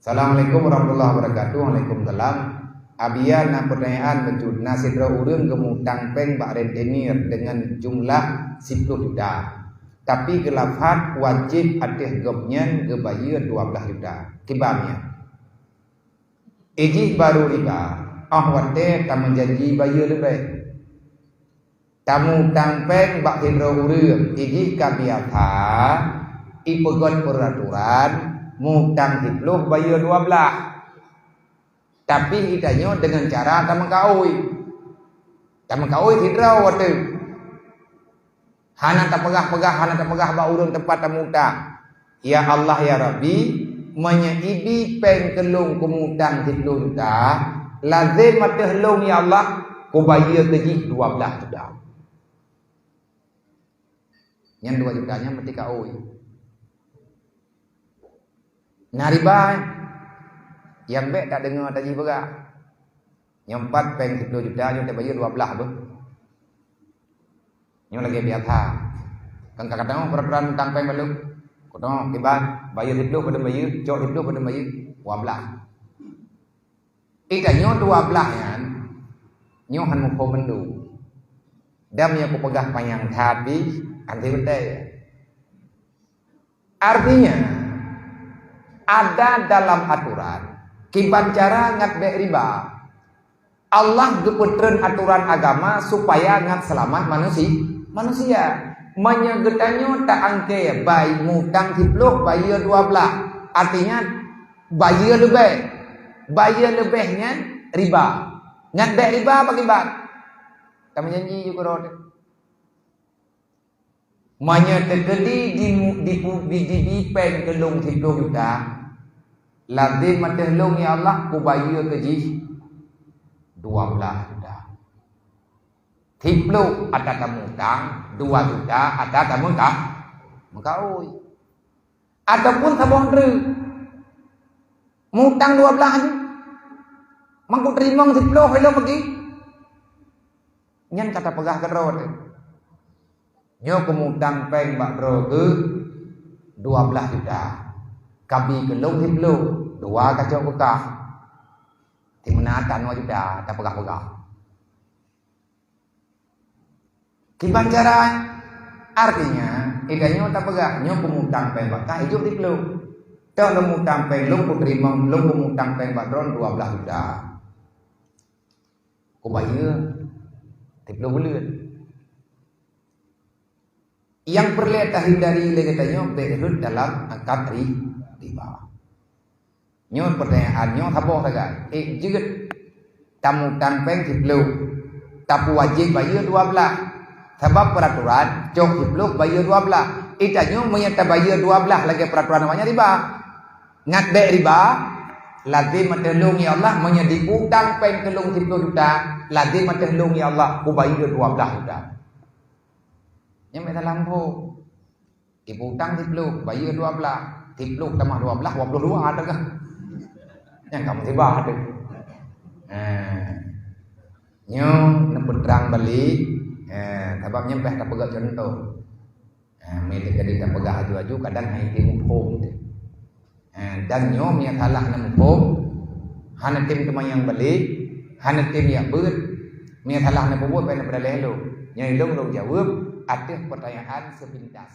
Assalamualaikum warahmatullahi wabarakatuh. Waalaikumsalam. Abian na pertanyaan bentuk nasidra urang gemutang peng bak rentenir dengan jumlah 10 juta. Tapi gelafat wajib atih gobnyan gebayar 12 juta. Kibamnya. Iji baru riba. Ahwate tak menjanji bayar lebih. Tamu tangpeng bak hidro urang. Iji kabiata. Ipegot peraturan. Mutang hipluh bayar 12. Tapi itanya dengan cara tak mengkaui. Tak mengkaui hidro waktu. Hana tak pegah-pegah, hana tak pegah bak urang tempat tamutang. Ya Allah ya Rabbi, menyaibi peng kelung kumutang hipluh juta. Lazim matah long ya Allah, ku bayar gaji 12 juta. Yang 2 jutanya mesti kaui. Nariba yang baik tak dengar tadi berak. Yang 4 peng 10 juta yang tak bayar 12 apa? Yang lagi biasa. Kan kadang-kadang peraturan tentang peng belum. Kadang tiba bayar 10 pada bayar, cok 10 pada bayar 12. Ikanya 12 kan. Nyo han mupo mendu. Dam yang ku pegah panjang tadi anti betul. Artinya ada dalam aturan kiban cara ngat be riba. Allah geputreun aturan agama supaya ngat selamat manusia. Menyegetanyo tak angke bayi mutang hipluh bayar 12. Artinya bayar lebih. Bayar lebihnya riba. Ngat be riba apa kiban? Kami janji juga rod. Manya tergedi di peng kelung 10 juta. Lazim matah ya Allah ku bayar gaji 12 juta. Tiplu ada tamutang 2 juta ada tamutang mengkaui. Ataupun sabong dru. Mutang 12 ni. Mangku terima 10 hello pergi. Nyan kata pegah kerot. Nyo kumutang peng bak ro ke 12 juta. Kabi kelung hiplu 2 kacau bekah. Di mana tan 2 juta tak pegah-pegah. Kiban cara artinya ikanyo tak pegah nyo kumutang peng bak ka hidup hiplu. Tau lo mutang peng lu ku terima lu kumutang peng bak ron 12 juta. Ku bayar hiplu bulan. Yang perlu hindari legatanya berhut dalam angkat riba. Nyo pertanyaannya apa saja? Jeget tamu tanpeng hiplu tapi wajib bayar 12. Sebab peraturan cok hiplu bayar 12. Itanya menyata bayar 12 lagi peraturan namanya riba. Ngat be riba lazim matulung ya Allah menyedi utang peng kelung 10 juta. Lazim matulung ya Allah ku bayar 12 juta. Yang mereka lampu ibu utang tiplu bayar 12 tiplu tambah 12 22 ada kan yang kamu tiba ada nyo neput terang balik sebab nyempeh tak pegak contoh mereka jadi tak pegak aju-aju kadang hai tim hukum dan nyo yang salah na hukum hana tim teman yang balik hana tim yang beut yang salah na buat pada lelo nyai long jawab. Ada pertanyaan sepintas.